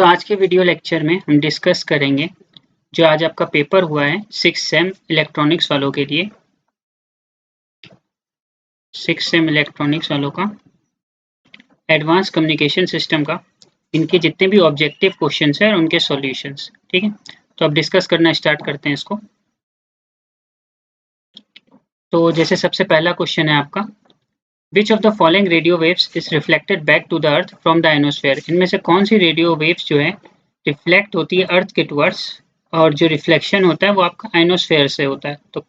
तो आज के वीडियो लेक्चर में हम डिस्कस करेंगे जो आज आपका पेपर हुआ है 6 सेम इलेक्ट्रॉनिक्स वालों के लिए 6 सेम इलेक्ट्रॉनिक्स वालों का एडवांस कम्युनिकेशन सिस्टम का इनके जितने भी ऑब्जेक्टिव क्वेश्चंस हैं और उनके सॉल्यूशंस। ठीक है, तो अब डिस्कस करना स्टार्ट करते हैं इसको। तो जैसे सबसे पहला क्वेश्चन है आपका, which of the following radio waves is reflected back to the earth from the ionosphere. इनमें से कौन सी रेडियो वेव्स जो है रिफ्लेक्ट होती है अर्थ के टुवर्ड्स, और जो रिफ्लेक्शन होता है वो आपका आयनोस्फेयर से होता है। तो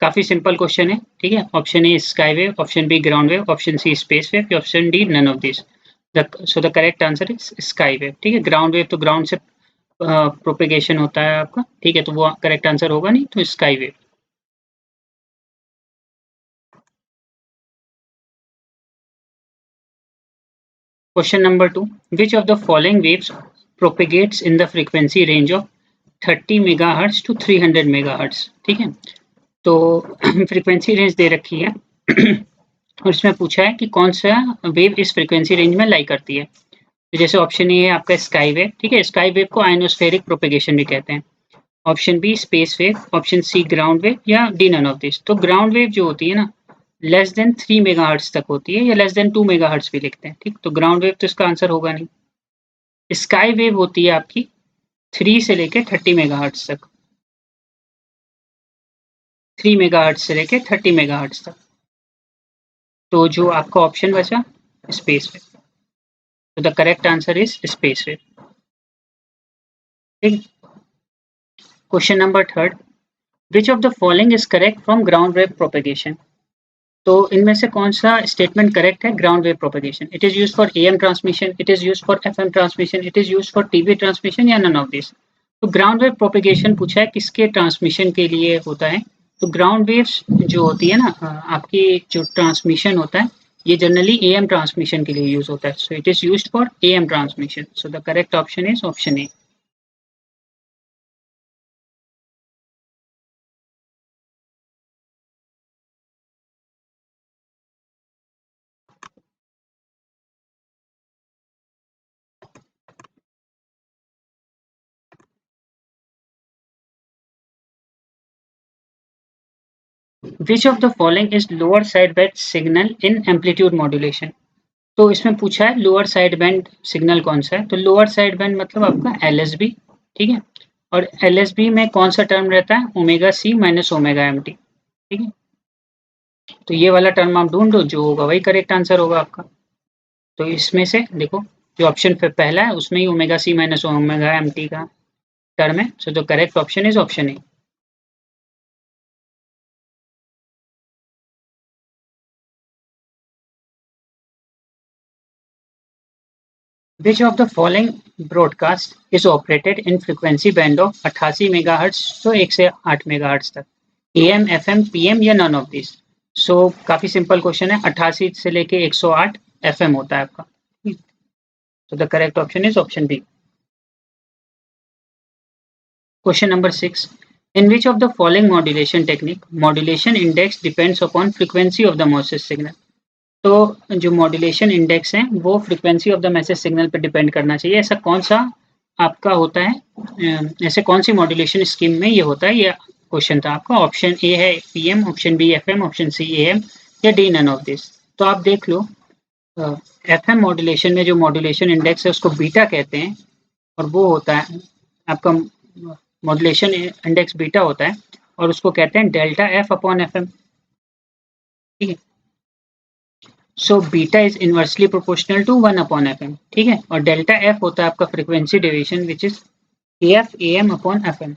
काफी सिंपल क्वेश्चन है। ठीक है, option A sky wave, option B ground wave, option C space wave, option D none of this. So the correct answer is sky wave. ठीक है, ग्राउंड वेव तो ग्राउंड से प्रोपेगेशन होता है आपका। ठीक है, तो वो करेक्ट आंसर होगा नहीं, तो sky wave. Question number 2. Which of the following waves propagates in the frequency range of 30 megahertz to 300 megahertz. ठीक है, तो फ्रीक्वेंसी रेंज दे रखी है और इसमें पूछा है कि कौन सा वेव इस फ्रीक्वेंसी रेंज में लाई करती है। तो जैसे ऑप्शन ए है आपका स्काई वेव। ठीक है, स्काई वेव को आयनोस्फेरिक प्रोपेगेशन भी कहते हैं। Option B space wave, option C ground wave या डी नन ऑफ दिस। तो ग्राउंड वेव जो होती है ना, लेस देन 3 मेगाहर्ट्ज तक होती है, या लेस देन 2 मेगाहर्ट्ज भी लिखते हैं। ठीक, तो ग्राउंड वेव तो इसका आंसर होगा नहीं। स्काई वेव होती है आपकी 3 से लेके 30 मेगाहर्ट्ज तक, 3 मेगाहर्ट्ज से लेके 30 मेगाहर्ट्ज तक। तो जो आपका ऑप्शन बचा स्पेस वेव, तो the correct answer is space wave. ठीक, question number 3, which of the following is correct from ground wave propagation. तो इनमें से कौन सा स्टेटमेंट करेक्ट है ground wave propagation. It is use for AM transmission, it is use for FM transmission, it is use for TV transmission या none of this. तो ground wave propagation पूछा है किसके ट्रांसमिशन के लिए होता है। तो ग्राउंड वेव्स जो होती है ना, आपकी जो ट्रांसमिशन होता है ये जनरली एएम ट्रांसमिशन के लिए यूज होता है। So it is used for AM transmission. So the correct option is option A. Which of the following is lower side band signal in amplitude modulation. तो इसमें पूछा है लोअर साइड बैंड सिग्नल कौन सा है। तो लोअर साइड बैंड मतलब आपका एलएसबी। ठीक है, और एलएसबी में कौन सा टर्म रहता है, omega C minus omega M T. ठीक है, तो ये वाला टर्म आप ढूंढ लो, जो होगा वही करेक्ट आंसर होगा आपका। तो इसमें से देखो, जो ऑप्शन पहला है उसमें ही omega C minus omega M T का टर्म है। So the correct option is option A. Which of the following broadcast is operated in frequency band of 88 megahertz तो 1 से 8 मेगाहर्ट्ज तक, AM, FM, PM या नन ऑफ दिस। सो काफी simple question है, 88 से लेके 108 FM होता है आपका। So the correct option is option B. Question number 6. In which of the following modulation technique modulation index depends upon frequency of the Moses signal? तो जो modulation index है वो frequency of the message signal पर depend करना चाहिए। ऐसा कौन सा आपका होता है, ऐसे कौन सी मॉड्यूलेशन स्कीम में ये होता है, ये क्वेश्चन था आपका। ऑप्शन ए है PM, option B FM, option C AM या डी नन ऑफ दिस। तो आप देख लो, एफएम मॉड्यूलेशन में जो मॉड्यूलेशन इंडेक्स है उसको बीटा कहते हैं, और वो होता है आपका मॉड्यूलेशन इंडेक्स बीटा होता है, और उसको कहते हैं delta F upon F M. ठीक है, so beta is inversely proportional to 1 upon F M. ठीक है, और डेल्टा एफ होता है आपका frequency deviation which is F A M upon F M.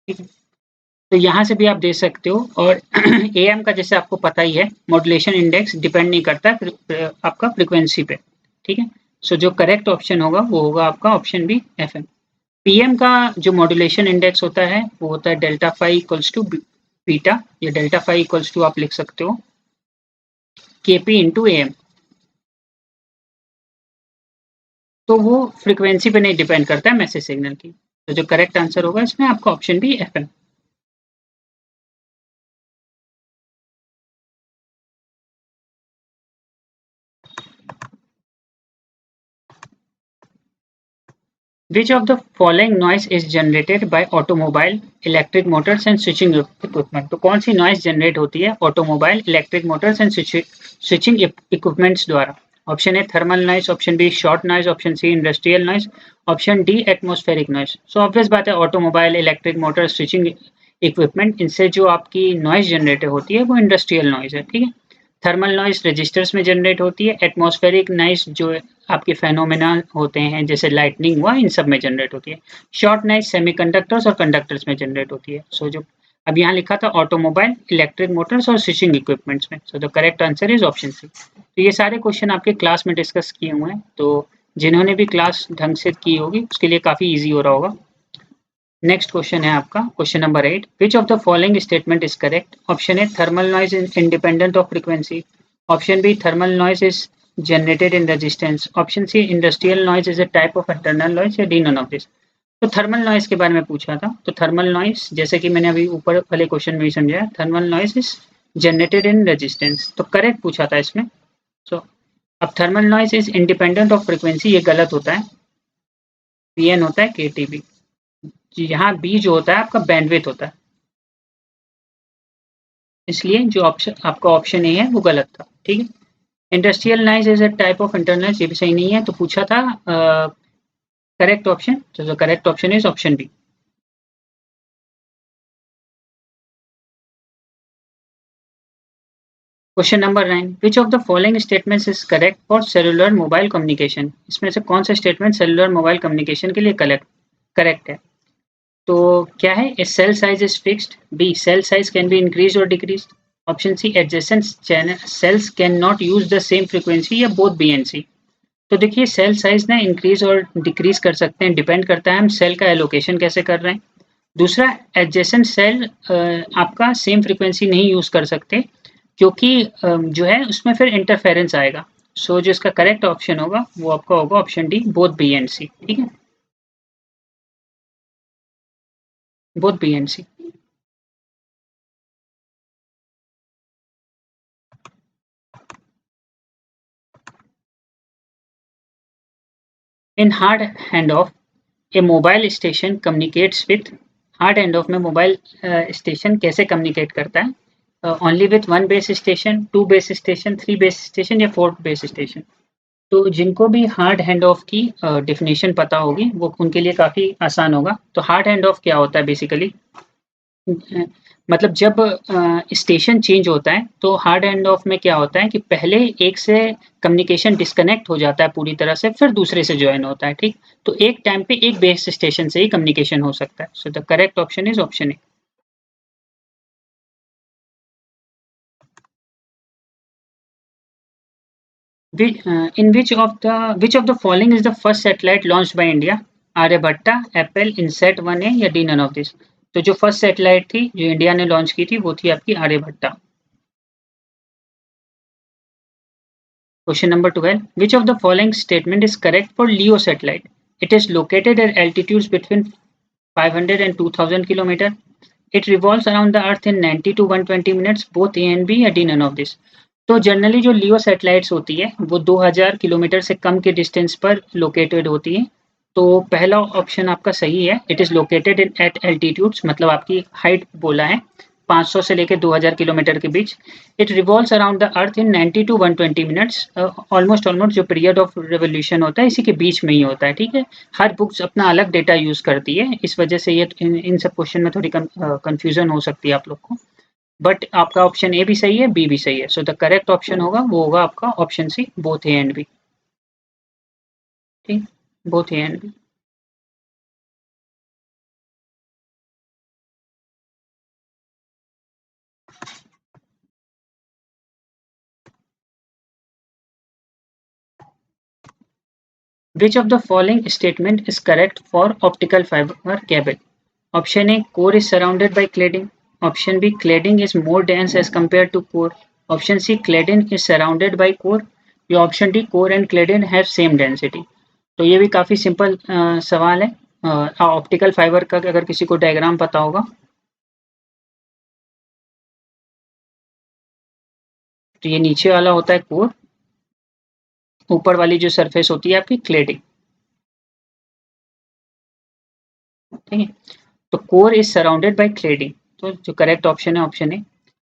ठीक है, तो यहाँ से भी आप दे सकते हो, और ए एम का जैसे आपको पता ही है मॉड्यूलेशन इंडेक्स डिपेंड नहीं करता आपका फ्रीक्वेंसी पे। ठीक है, सो जो करेक्ट ऑप्शन होगा वो होगा आपका option B F M. PM का जो मॉड्यूलेशन इंडेक्स होता है वो होता है delta phi equals to beta, या डेल्टा फाई इक्वल्स टू आप लिख सकते हो केपी इंटू ए एम। तो वो फ्रीक्वेंसी पे नहीं डिपेंड करता है मैसेज सिग्नल की। तो जो करेक्ट आंसर होगा इसमें आपका option B F M. Which of the following noise is generated by automobile, electric motors and switching equipment? तो कौन सी नॉइज जनरेट होती है automobile, electric motors and switching equipments द्वारा? Option A thermal noise, option B short noise, option C industrial noise, option D atmospheric noise. So obvious बात है automobile, electric motor, switching equipment, इनसे जो आपकी noise generate होती है वो industrial noise है। ठीक है, थर्मल नॉइज रजिस्टर्स में जनरेट होती है, एटमॉस्फेरिक नॉइज जो आपके फेनोमेना होते हैं जैसे लाइटनिंग हुआ, इन सब में जनरेट होती है। शॉर्ट नॉइज सेमीकंडक्टर्स और कंडक्टर्स में जनरेट होती है। सो जो अब यहाँ लिखा था ऑटोमोबाइल, इलेक्ट्रिक मोटर्स और स्विचिंग इक्विपमेंट्स में। So the correct answer is option C. तो ये सारे क्वेश्चन आपके क्लास में डिस्कस किए हुए हैं, तो जिन्होंने भी क्लास ढंग से की होगी उसके लिए काफी ईजी हो रहा होगा। नेक्स्ट क्वेश्चन है आपका question number 8। Which of the following statement is correct? Option A thermal noise is independent of frequency, option B thermal noise is generated in resistance, option C industrial noise is a type of internal noise, या D none of this. तो thermal noise के बारे में पूछा था, तो thermal noise जैसे कि मैंने अभी ऊपर वाले क्वेश्चन में ही समझाया, thermal noise is generated in resistance, तो करेक्ट पूछा था इसमें। सो अब thermal noise is independent of frequency, ये गलत होता है। पीएन होता है केटीबी, यहाँ बी जो होता है आपका बैंडविथ होता है, इसलिए जो ऑप्शन आपका ऑप्शन ए है वो गलत था। ठीक है, industrial noise is a type of internal, ये भी सही नहीं है, तो पूछा था करेक्ट ऑप्शन, तो correct option is option B. Question number 9। Which of the following statements is correct for cellular mobile communication? इसमें से कौन सा स्टेटमेंट सेलुलर मोबाइल कम्युनिकेशन के लिए करेक्ट है? तो क्या है? A cell size is fixed, B cell size can be increase और decrease, option C adjacent cells can not use the same frequency, या बोथ बी एंड सी। तो देखिए सेल साइज ना इंक्रीज और डिक्रीज कर सकते हैं, डिपेंड करता है हम सेल का एलोकेशन कैसे कर रहे हैं। दूसरा, एडजेसेंट सेल आपका सेम फ्रीक्वेंसी नहीं यूज कर सकते, क्योंकि जो है उसमें फिर इंटरफेरेंस आएगा। सो जो इसका करेक्ट ऑप्शन होगा वो आपका होगा option D, both B and C. ठीक है, both B and C. In hard hand off a mobile station communicates with, hard hand off में मोबाइल स्टेशन कैसे कम्युनिकेट करता है? Only with one base station, two base station, three base station, या fourth base station? तो जिनको भी hard hand off की definition पता होगी वो उनके लिए काफ़ी आसान होगा। तो हार्ड हैंड ऑफ क्या होता है बेसिकली? मतलब जब स्टेशन चेंज होता है तो हार्ड हैंड ऑफ में क्या होता है कि पहले एक से कम्युनिकेशन डिस्कनेक्ट हो जाता है पूरी तरह से, फिर दूसरे से ज्वाइन होता है। ठीक, तो एक टाइम पे एक बेस स्टेशन से ही कम्युनिकेशन हो सकता है। So the correct option is option A. In which of the following is the first satellite launched by India? Aryabhata, Apple, INSAT 1A, या डी नन ऑफ दिस? तो जो फर्स्ट सैटेलाइट थी जो इंडिया ने लॉन्च की थी वो थी आपकी Aryabhata. Question number 12। Which of the following statement is correct for LEO satellite? It is located at altitudes between 500 and 2000 kilometre, it revolves around the earth in 90 to 120 minutes, both A and B, या D none of this? तो generally जो LEO satellites होती है वो 2000 kilometre से कम के distance पर located होती है। तो पहला ऑप्शन आपका सही है, it is located in at altitudes, मतलब आपकी हाइट बोला है 500 से लेकर 2000 किलोमीटर के बीच। It revolves around the earth in 90 to 120 minutes, almost जो पीरियड ऑफ रेवोल्यूशन होता है इसी के बीच में ही होता है। ठीक है, हर बुक्स अपना अलग डेटा यूज करती है, इस वजह से ये इन सब क्वेश्चन में थोड़ी कंफ्यूजन हो सकती है आप लोग को। बट आपका ऑप्शन ए भी सही है, बी भी सही है। सो द करेक्ट ऑप्शन होगा वो होगा आपका option C, both A and B. ठीक, both A and B. Which of the following statement is correct for optical fiber cable? Option A, core is surrounded by cladding. Option B, cladding is more dense as compared to core. Option C, cladding is surrounded by core. या option D, core and cladding have same density। तो ये भी काफी simple सवाल है। Optical fibre का अगर किसी को डायग्राम पता होगा तो ये नीचे वाला होता है कोर, ऊपर वाली जो सरफेस होती है आपकी क्लेडिंग। ठीक है। तो core is surrounded by cladding, तो जो करेक्ट ऑप्शन है ऑप्शन ए।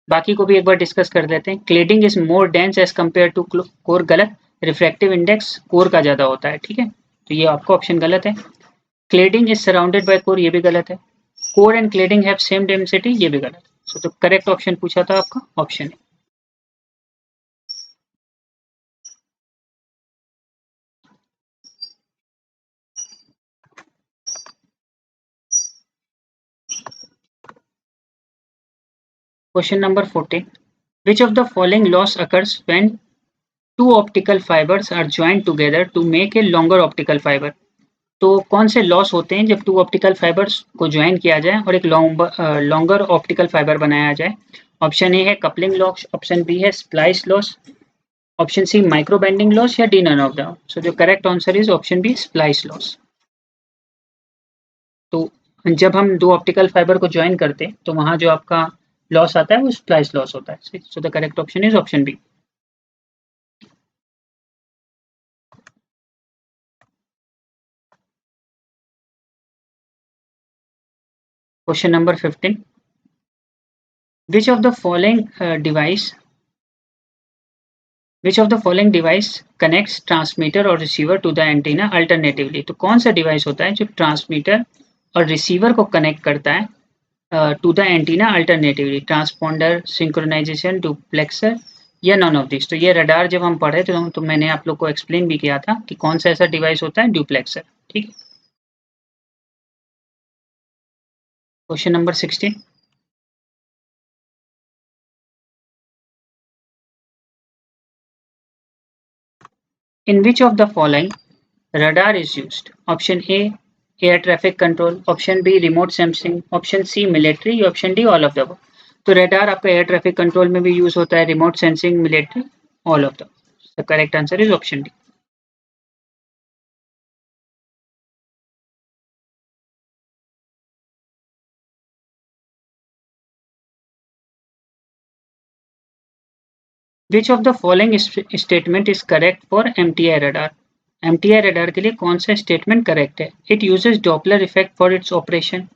बाकी को भी एक बार डिस्कस कर लेते हैं। Cladding is more dense as compare to core, गलत। रिफ्रैक्टिव इंडेक्स कोर का ज्यादा होता है, ठीक है, तो ये आपका ऑप्शन गलत है। Cladding is surrounded by core, ये भी गलत है। Core and cladding have same density, ये भी गलत। सो तो करेक्ट ऑप्शन पूछा था आपका option A. Question number 14. Which of the following loss occurs when two optical fibers are joined together to make a longer optical fiber? तो कौन से लॉस होते हैं जब टू ऑप्टिकल फाइबर्स को ज्वाइन किया जाए और एक लॉन्गर ऑप्टिकल फाइबर बनाया जाए? ऑप्शन ए है कपलिंग लॉस, ऑप्शन बी है splice loss, option C micro bending loss, या D none of the. So जो correct answer is option B splice loss. तो जब हम दो ऑप्टिकल फाइबर को ज्वाइन करते हैं तो वहां जो आपका लॉस आता है वो स्प्लाइस लॉस होता है। So the correct option is option B. Question number 15. Which of the following device connects transmitter or receiver to the antenna alternatively? तो कौन सा डिवाइस होता है जो ट्रांसमीटर और रिसीवर को कनेक्ट करता है to the antenna alternatively? Transponder, synchronisation, duplexer, या नॉन ऑफ दिस। तो ये रडार जब हम पढ़े तो मैंने आप लोग को एक्सप्लेन भी किया था कि कौन सा ऐसा डिवाइस होता है, डुप्लेक्सर, ठीक है। Question number 16. In which of the following radar is used? Option A, air traffic control, option B, remote sensing, option C, military, option D, all of the above. तो radar आपका air traffic control में भी use होता है, remote sensing, military, all of them. The correct answer is option D. Which of the following statement is correct for MTI radar? MTI radar के लिए कौन सा स्टेटमेंट करेक्ट है? It uses Doppler effect for its operation.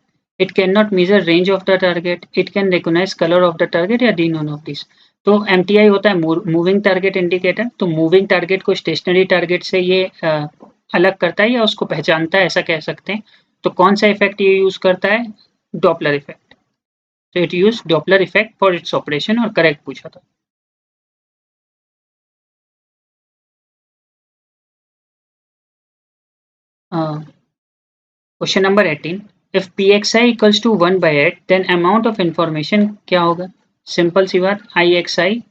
It cannot measure range of the target. It can recognize color of the target, या D non of this. तो MTI होता है moving target indicator. तो moving target को stationery target से ये अलग करता है या उसको पहचानता है, ऐसा कह सकते हैं। तो कौन सा इफेक्ट ये यूज करता है? Doppler effect. तो it use Doppler effect for its operation, और करेक्ट पूछा था। Question number 18. If pxi equals to 1/8, then amount of information क्या होगा? सिंपल सी बात, ixi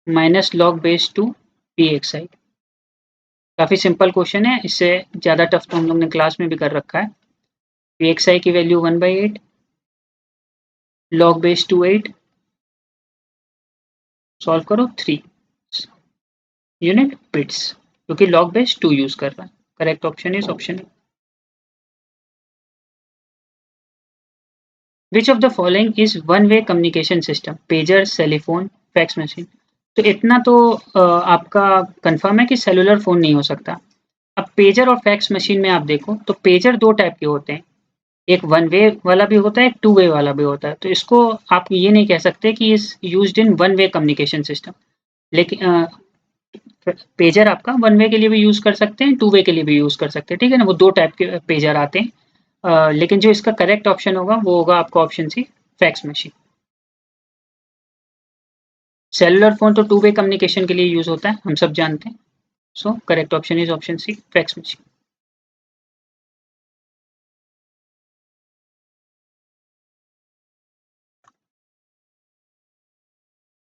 minus log base 2 pxi। काफी सिंपल क्वेश्चन है, इससे ज्यादा टफ तो हम लोग ने क्लास में भी कर रखा है। pxi की वैल्यू 1/8, log base 2 8, सॉल्व करो 3 यूनिट बिट्स, क्योंकि log base 2 यूज कर रहा है। Correct option is option A. Which of the following is one-way communication system? Pager, cellphone, fax machine. तो इतना तो आपका कंफर्म है कि सेलुलर फोन नहीं हो सकता। अब पेजर और फैक्स मशीन में आप देखो तो पेजर दो टाइप के होते हैं, एक वन वे वाला भी होता है, एक टू वे वाला भी होता है। तो इसको आप ये नहीं कह सकते कि is used in one way communication system. लेकिन पेजर आपका वन वे के लिए भी यूज कर सकते हैं, टू वे के लिए भी यूज कर सकते हैं, ठीक है ना। वो दो टाइप के पेजर आते हैं। लेकिन जो इसका करेक्ट ऑप्शन होगा वो होगा आपका option C, fax machine. Cellular phone तो टू वे कम्युनिकेशन के लिए यूज होता है, हम सब जानते हैं। So correct option is option C, fax machine.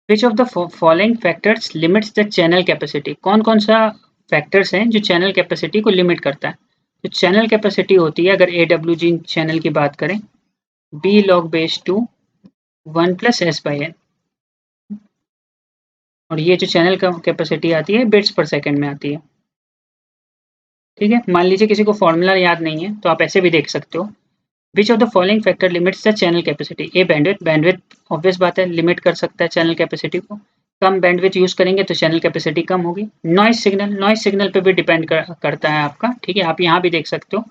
Which of the following factors limits the channel capacity? कौन कौन सा फैक्टर्स हैं जो चैनल कैपेसिटी को लिमिट करता है? तो चैनल कैपेसिटी होती है, अगर AWG चैनल की बात करें, B log base 2 1 + S/n, और ये जो चैनल कैपेसिटी आती है बिट्स पर सेकंड में आती है, ठीक है। मान लीजिए किसी को फॉर्मूला याद नहीं है तो आप ऐसे भी देख सकते हो। विच of the following factor limits the channel capacity? A bandwidth, bandwidth obvious बात है लिमिट कर सकता है चैनल कैपेसिटी को। कम बैंडविड्थ यूज करेंगे तो चैनल कैपेसिटी कम होगी। नॉइज सिग्नल, नॉइज सिग्नल पे भी डिपेंड करता है आपका, ठीक है। आप यहाँ भी देख सकते हो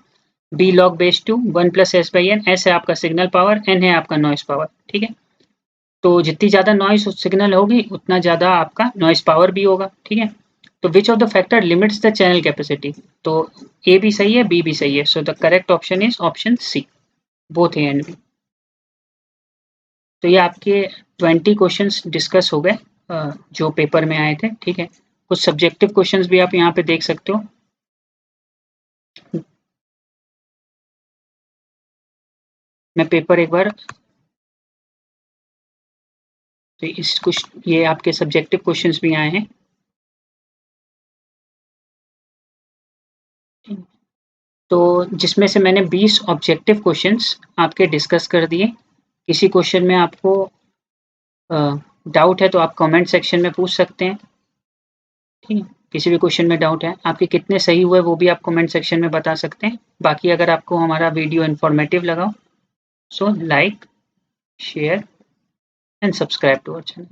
b log base 2 1 plus S by N, S है आपका सिग्नल पावर, एन है आपका नॉइस पावर, ठीक है। तो जितनी ज़्यादा नॉइस सिग्नल होगी उतना ज़्यादा आपका नॉइस पावर भी होगा, ठीक है। तो which of the factor limits the channel capacity, तो ए भी सही है बी भी सही है, so the correct option is option C, both A and B. तो ये आपके 20 क्वेश्चंस डिस्कस हो गए जो पेपर में आए थे, ठीक है। कुछ सब्जेक्टिव क्वेश्चंस भी आप यहाँ पे देख सकते हो। मैं पेपर एक बार, तो इस कुछ ये आपके सब्जेक्टिव क्वेश्चंस भी आए हैं। तो जिसमें से मैंने 20 ऑब्जेक्टिव क्वेश्चंस आपके डिस्कस कर दिए। किसी क्वेश्चन में आपको डाउट है तो आप कमेंट सेक्शन में पूछ सकते हैं, ठीक है। किसी भी क्वेश्चन में डाउट है, आपके कितने सही हुए वो भी आप कमेंट सेक्शन में बता सकते हैं। बाकी अगर आपको हमारा वीडियो इन्फॉर्मेटिव लगा, so like, share and subscribe to our channel.